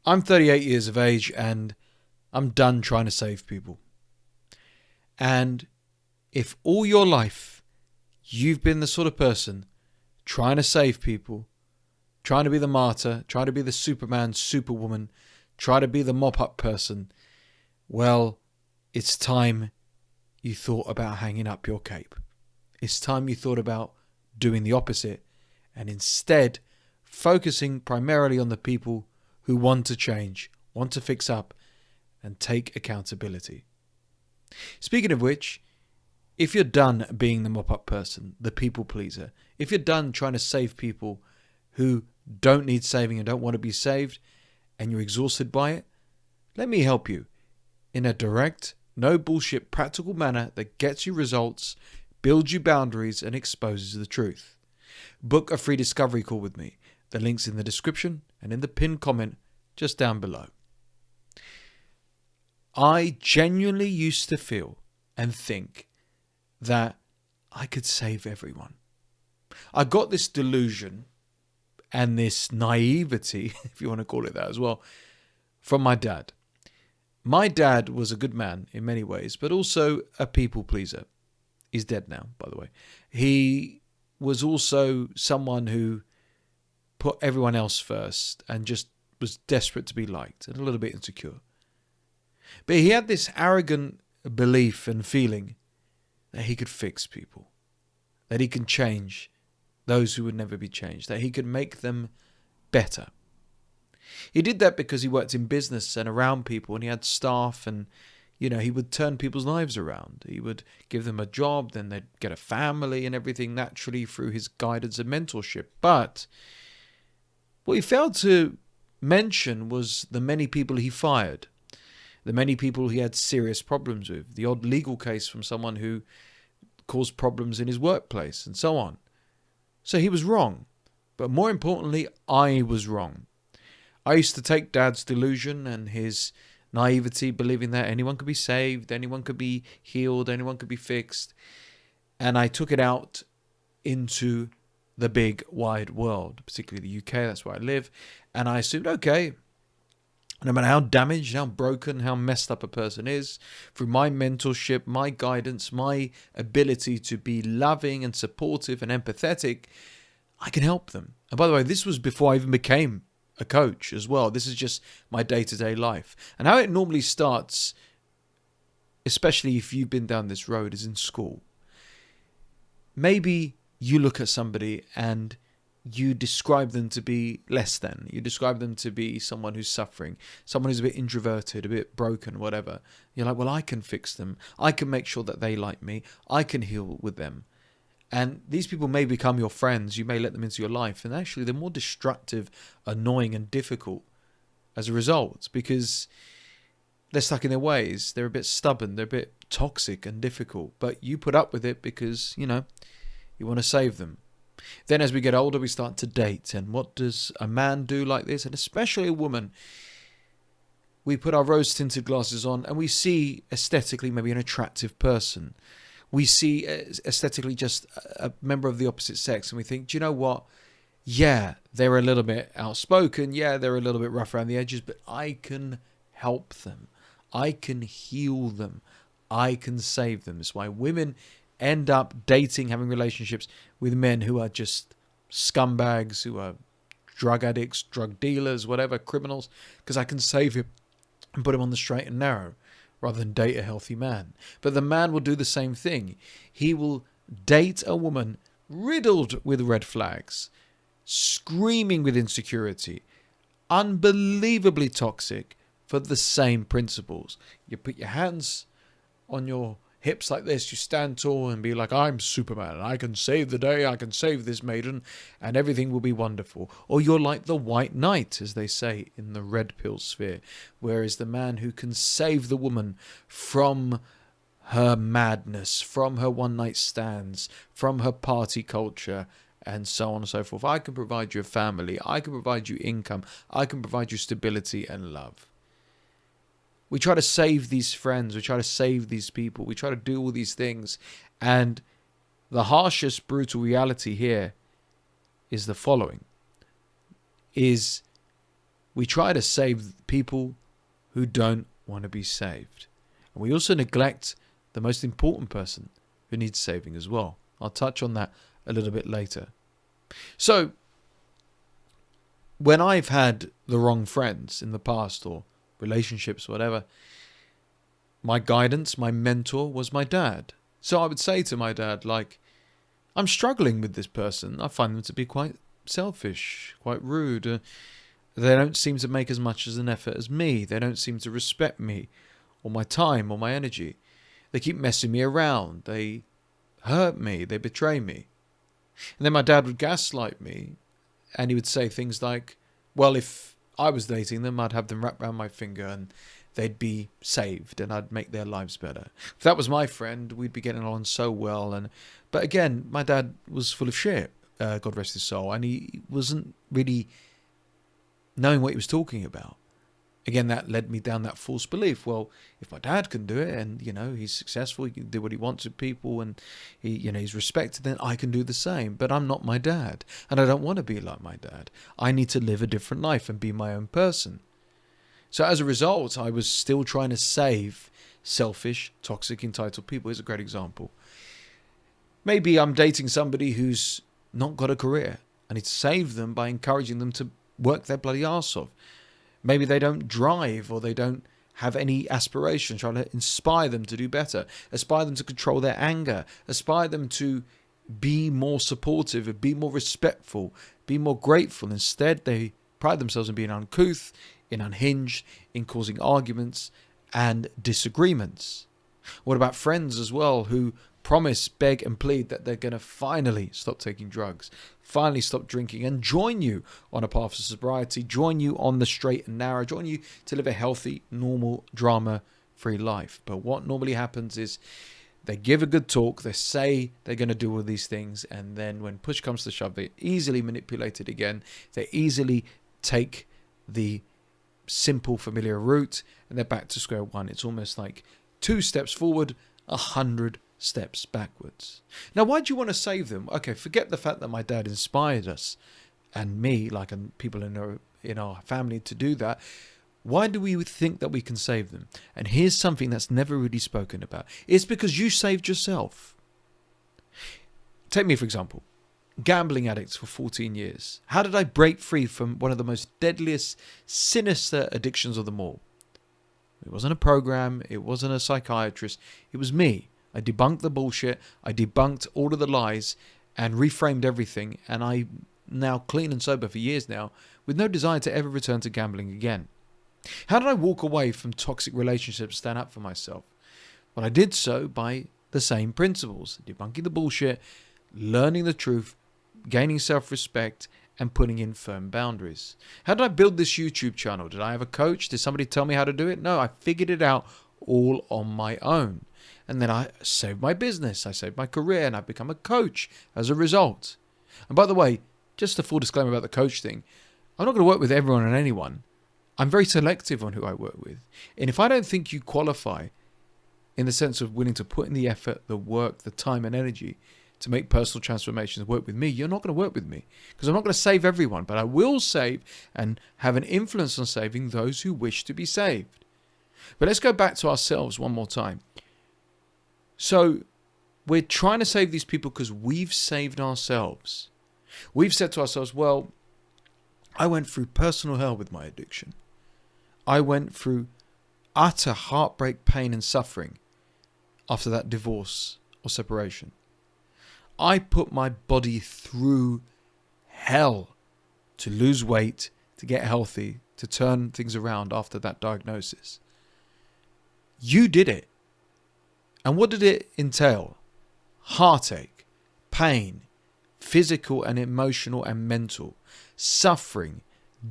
I'm 38 years of age and I'm done trying to save people. And if all your life you've been the sort of person trying to save people, trying to be the martyr, trying to be the Superman, Superwoman, try to be the mop-up person, well, it's time you thought about hanging up your cape. It's time you thought about doing the opposite and instead focusing primarily on the people who want to change, want to fix up, and take accountability. Speaking of which, if you're done being the mop-up person, the people pleaser, if you're done trying to save people who don't need saving and don't want to be saved, and you're exhausted by it, let me help you in a direct, no bullshit, practical manner that gets you results, builds you boundaries, and exposes the truth. Book a free discovery call with me. The link's in the description and in the pinned comment just down below. I genuinely used to feel and think that I could save everyone. I got this delusion and this naivety, if you want to call it that as well, from my dad. My dad was a good man in many ways, but also a people pleaser. He's dead now, by the way. He was also someone who put everyone else first and just was desperate to be liked and a little bit insecure. But he had this arrogant belief and feeling that he could fix people, that he can change those who would never be changed, that he could make them better. He did that because he worked in business and around people and he had staff and, he would turn people's lives around. He would give them a job, then they'd get a family and everything naturally through his guidance and mentorship. But what he failed to mention was the many people he fired, the many people he had serious problems with, the odd legal case from someone who caused problems in his workplace and so on. So he was wrong. But more importantly, I was wrong. I used to take Dad's delusion and his naivety, believing that anyone could be saved, anyone could be healed, anyone could be fixed. And I took it out into the big wide world, particularly the UK, that's where I live. And I assumed, okay, no matter how damaged, how broken, how messed up a person is, through my mentorship, my guidance, my ability to be loving and supportive and empathetic, I can help them. And by the way, this was before I even became a coach as well. This is just my day-to-day life. And how it normally starts, especially if you've been down this road, is in school. Maybe you look at somebody and you describe them to be less than. You describe them to be someone who's suffering, someone who's a bit introverted, a bit broken, whatever. You're like, well, I can fix them. I can make sure that they like me. I can heal with them. And these people may become your friends. You may let them into your life. And actually, they're more destructive, annoying, and difficult as a result because they're stuck in their ways. They're a bit stubborn. They're a bit toxic and difficult. But you put up with it because, you want to save them. Then as we get older, we start to date. And what does a man do like this? And especially a woman. We put our rose-tinted glasses on and we see aesthetically maybe an attractive person. We see aesthetically just a member of the opposite sex and we think, do you know what? Yeah, they're a little bit outspoken. Yeah, they're a little bit rough around the edges, but I can help them. I can heal them. I can save them. That's why women end up dating, having relationships with men who are just scumbags, who are drug addicts, drug dealers, whatever, criminals, because I can save him and put him on the straight and narrow rather than date a healthy man. But the man will do the same thing. He will date a woman riddled with red flags, screaming with insecurity, unbelievably toxic for the same principles. You put your hands on your hips like this, you stand tall and be like, I'm Superman, I can save the day, I can save this maiden, and everything will be wonderful. Or you're like the white knight, as they say in the red pill sphere, whereas the man who can save the woman from her madness, from her one-night stands, from her party culture, and so on and so forth. I can provide you a family, I can provide you income, I can provide you stability and love. We try to save these friends. We try to save these people. We try to do all these things. And the harshest, brutal reality here is the following. Is We try to save people who don't want to be saved. And we also neglect the most important person who needs saving as well. I'll touch on that a little bit later. So, when I've had the wrong friends in the past, or relationships, whatever, my guidance, my mentor was my dad. So I would say to my dad, like, I'm struggling with this person. I find them to be quite selfish, quite rude. They don't seem to make as much as an effort as me. They don't seem to respect me or my time or my energy. They keep messing me around. They hurt me. They betray me. And then my dad would gaslight me, and he would say things like, well, if I was dating them, I'd have them wrapped around my finger and they'd be saved and I'd make their lives better. If that was my friend, we'd be getting on so well. But again, my dad was full of shit, God rest his soul, and he wasn't really knowing what he was talking about. Again, that led me down that false belief. Well, if my dad can do it, and he's successful, he can do what he wants with people, and he's respected, then I can do the same. But I'm not my dad, and I don't want to be like my dad. I need to live a different life and be my own person. So as a result, I was still trying to save selfish, toxic, entitled people. Here's a great example. Maybe I'm dating somebody who's not got a career. I need to save them by encouraging them to work their bloody arse off. Maybe they don't drive, or they don't have any aspirations. Trying to inspire them to do better. Aspire them to control their anger. Aspire them to be more supportive, be more respectful, be more grateful. Instead, they pride themselves in being uncouth, in unhinged, in causing arguments and disagreements. What about friends as well, who promise, beg and plead that they're going to finally stop taking drugs, finally stop drinking, and join you on a path of sobriety, join you on the straight and narrow, join you to live a healthy, normal, drama-free life. But what normally happens is they give a good talk, they say they're going to do all these things, and then when push comes to shove, they're easily manipulated again. They easily take the simple, familiar route, and they're back to square one. It's almost like 2 steps forward, 100 steps backwards. Now, why do you want to save them? Okay, forget the fact that my dad inspired us and me, like people in our family, to do that. Why do we think that we can save them? And here's something that's never really spoken about. It's because you saved yourself. Take me, for example. Gambling addicts for 14 years. How did I break free from one of the most deadliest, sinister addictions of them all? It wasn't a program. It wasn't a psychiatrist. It was me. I debunked the bullshit. I debunked all of the lies and reframed everything. And I'm now clean and sober for years now, with no desire to ever return to gambling again. How did I walk away from toxic relationships, stand up for myself? Well, I did so by the same principles: debunking the bullshit, learning the truth, gaining self-respect, and putting in firm boundaries. How did I build this YouTube channel? Did I have a coach? Did somebody tell me how to do it? No, I figured it out all on my own. And then I saved my business, I saved my career, and I've become a coach as a result. And by the way, just a full disclaimer about the coach thing. I'm not going to work with everyone and anyone. I'm very selective on who I work with. And if I don't think you qualify in the sense of willing to put in the effort, the work, the time and energy to make personal transformations, work with me, you're not going to work with me, because I'm not going to save everyone, but I will save and have an influence on saving those who wish to be saved. But let's go back to ourselves one more time. So we're trying to save these people because we've saved ourselves. We've said to ourselves, well, I went through personal hell with my addiction. I went through utter heartbreak, pain and suffering after that divorce or separation. I put my body through hell to lose weight, to get healthy, to turn things around after that diagnosis. You did it. And what did it entail? Heartache, pain, physical and emotional and mental, suffering,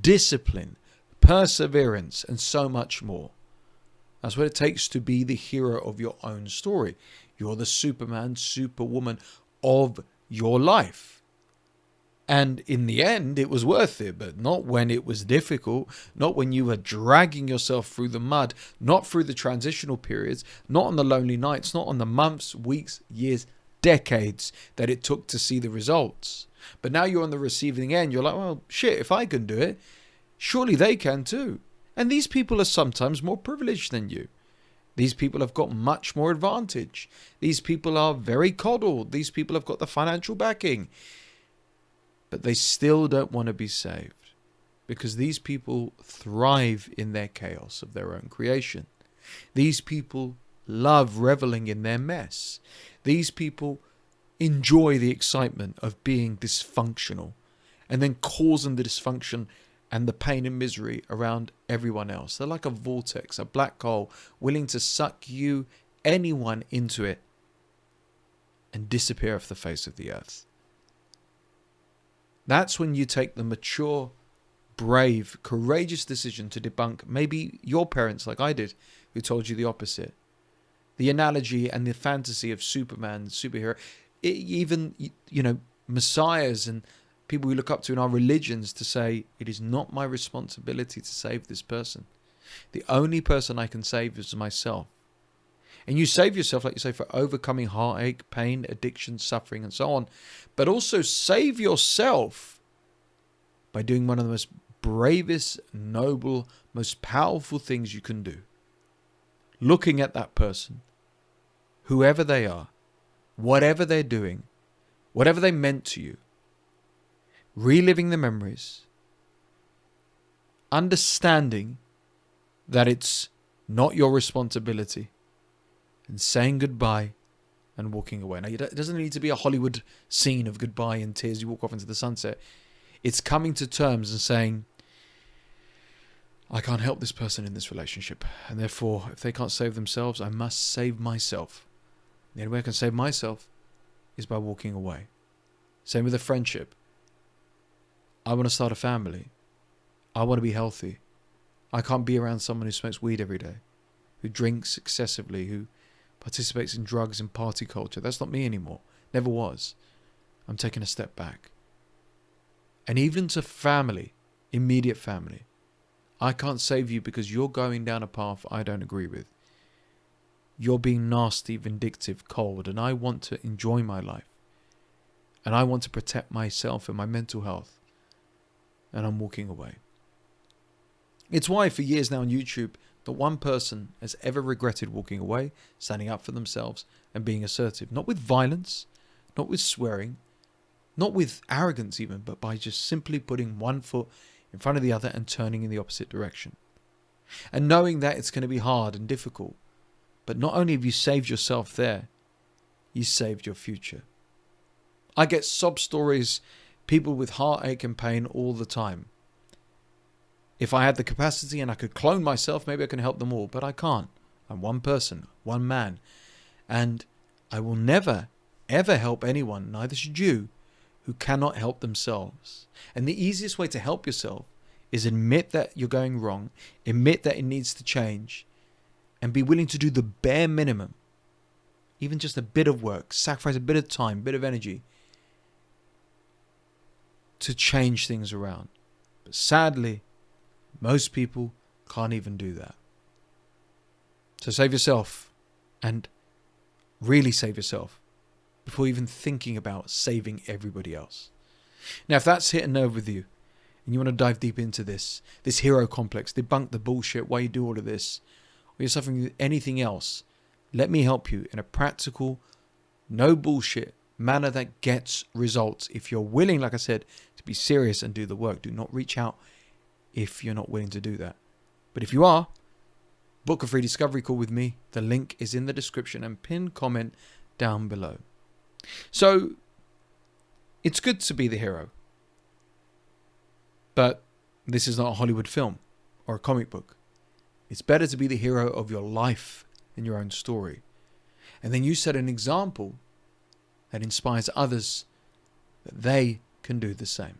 discipline, perseverance, and so much more. That's what it takes to be the hero of your own story. You're the Superman, Superwoman of your life. And in the end, it was worth it, but not when it was difficult, not when you were dragging yourself through the mud, not through the transitional periods, not on the lonely nights, not on the months, weeks, years, decades that it took to see the results. But now you're on the receiving end. You're like, well, shit, if I can do it, Surely they can too. And these people are sometimes more privileged than you. These people have got much more advantage. These people are very coddled. These people have got the financial backing. But they still don't want to be saved, because these people thrive in their chaos of their own creation. These people love reveling in their mess. These people enjoy the excitement of being dysfunctional and then causing the dysfunction and the pain and misery around everyone else. They're like a vortex, a black hole, willing to suck you, anyone, into it and disappear off the face of the earth. That's when you take the mature, brave, courageous decision to debunk maybe your parents, like I did, who told you the opposite. The analogy and the fantasy of Superman, superhero, even, messiahs and people we look up to in our religions, to say, it is not my responsibility to save this person. The only person I can save is myself. And you save yourself, like you say, for overcoming heartache, pain, addiction, suffering, and so on. But also save yourself by doing one of the most bravest, noble, most powerful things you can do. Looking at that person, whoever they are, whatever they're doing, whatever they meant to you, reliving the memories, understanding that it's not your responsibility, and saying goodbye and walking away. Now, it doesn't need to be a Hollywood scene of goodbye and tears, you walk off into the sunset. It's coming to terms and saying, I can't help this person in this relationship, and therefore, if they can't save themselves, I must save myself. The only way I can save myself is by walking away. Same with a friendship. I want to start a family. I want to be healthy. I can't be around someone who smokes weed every day, who drinks excessively, who participates in drugs and party culture. That's not me anymore. Never was. I'm taking a step back. And even to family, immediate family, I can't save you because you're going down a path I don't agree with. You're being nasty, vindictive, cold, and I want to enjoy my life. And I want to protect myself and my mental health. And I'm walking away. It's why for years now on YouTube, not one person has ever regretted walking away, standing up for themselves and being assertive. Not with violence, not with swearing, not with arrogance even, but by just simply putting one foot in front of the other and turning in the opposite direction. And knowing that it's going to be hard and difficult, but not only have you saved yourself there, you saved your future. I get sob stories, people with heartache and pain all the time. If I had the capacity and I could clone myself, maybe I can help them all, but I can't. I'm one person, one man. And I will never, ever help anyone, neither should you, who cannot help themselves. And the easiest way to help yourself is admit that you're going wrong, admit that it needs to change, and be willing to do the bare minimum, even just a bit of work, sacrifice a bit of time, a bit of energy, to change things around. But sadly, most people can't even do that. So save yourself, and really save yourself before even thinking about saving everybody else. Now, if that's hit a nerve with you and you want to dive deep into this hero complex, debunk the bullshit, why you do all of this, or you're suffering with anything else, let me help you in a practical, no bullshit manner that gets results. If you're willing, like I said, to be serious and do the work, do not reach out if you're not willing to do that. But if you are, book a free discovery call with me. The link is in the description and pinned comment down below. So, it's good to be the hero. But this is not a Hollywood film or a comic book. It's better to be the hero of your life than your own story. And then you set an example that inspires others that they can do the same.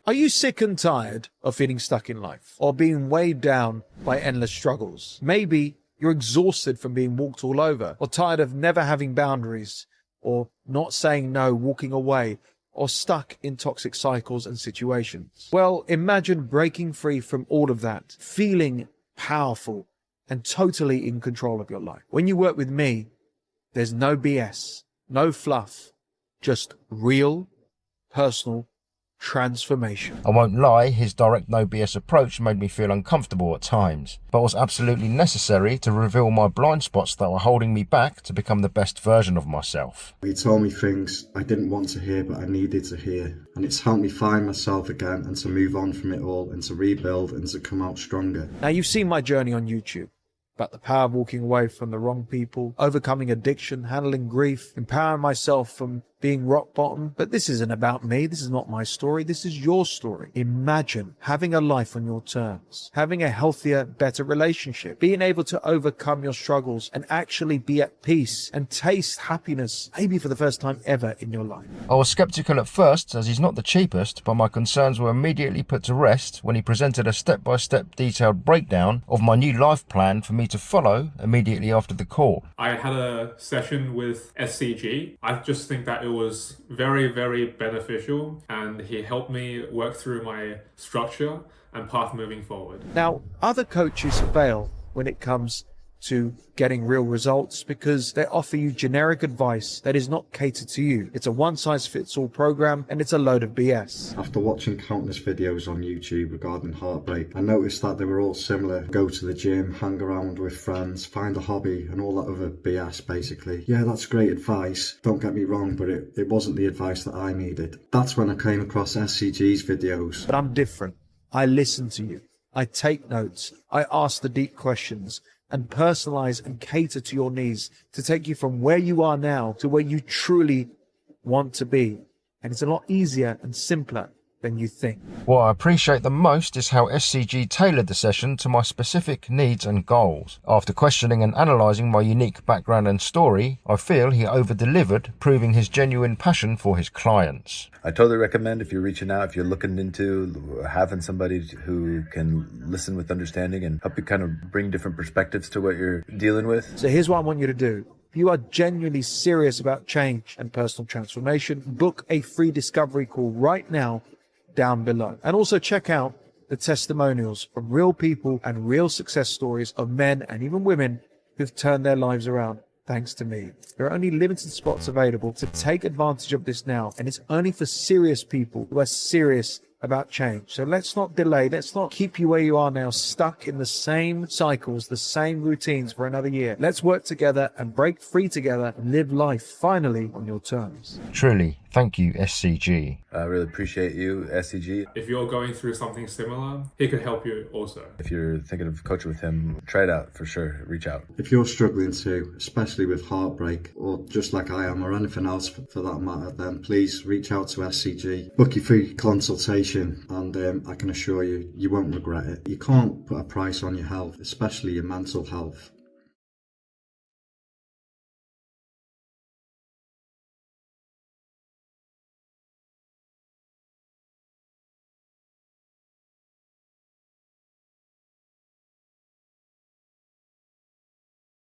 Are you sick and tired of feeling stuck in life or being weighed down by endless struggles? Maybe you're exhausted from being walked all over, or tired of never having boundaries, or not saying no, walking away, or stuck in toxic cycles and situations. Well, imagine breaking free from all of that, feeling powerful and totally in control of your life. When you work with me, there's no BS, no fluff, just real, personal transformation. I won't lie, his direct no BS approach made me feel uncomfortable at times, but was absolutely necessary to reveal my blind spots that were holding me back to become the best version of myself. He told me things I didn't want to hear but I needed to hear, and it's helped me find myself again and to move on from it all and to rebuild and to come out stronger. Now, you've seen my journey on YouTube about the power of walking away from the wrong people, overcoming addiction, handling grief, empowering myself from being rock bottom. But this isn't about me. This is not my story. This is your story. Imagine having a life on your terms, having a healthier, better relationship, being able to overcome your struggles and actually be at peace and taste happiness, maybe for the first time ever in your life. I was skeptical at first, as he's not the cheapest, but my concerns were immediately put to rest when he presented a step-by-step detailed breakdown of my new life plan for me to follow immediately after the call. I had a session with SCG. I just think that it was very, very beneficial, and he helped me work through my structure and path moving forward. Now, other coaches fail when it comes to getting real results because they offer you generic advice that is not catered to you. It's a one-size-fits-all program, and it's a load of BS. After watching countless videos on YouTube regarding heartbreak, I noticed that they were all similar. Go to the gym, hang around with friends, find a hobby, and all that other BS basically. Yeah, that's great advice, don't get me wrong, but it wasn't the advice that I needed. That's when I came across SCG's videos. But I'm different. I listen to you. I take notes. I ask the deep questions and personalize and cater to your needs to take you from where you are now to where you truly want to be. And it's a lot easier and simpler than you think. What I appreciate the most is how SCG tailored the session to my specific needs and goals. After questioning and analysing my unique background and story, I feel he over-delivered, proving his genuine passion for his clients. I totally recommend, if you're reaching out, if you're looking into having somebody who can listen with understanding and help you kind of bring different perspectives to what you're dealing with. So here's what I want you to do. If you are genuinely serious about change and personal transformation, book a free discovery call right now down below. And also check out the testimonials from real people and real success stories of men and even women who've turned their lives around thanks to me. There are only limited spots available, to take advantage of this now, and it's only for serious people who are serious about change. So let's not delay. Let's not keep you where you are now, stuck in the same cycles, the same routines for another year. Let's work together and break free together and live life finally on your terms. Truly, thank you, SCG. I really appreciate you, SCG. If you're going through something similar, he could help you also. If you're thinking of coaching with him, try it out for sure. Reach out. If you're struggling too, especially with heartbreak, or just like I am, or anything else for that matter, then please reach out to SCG. Book your free consultation, and I can assure you, you won't regret it. You can't put a price on your health, especially your mental health.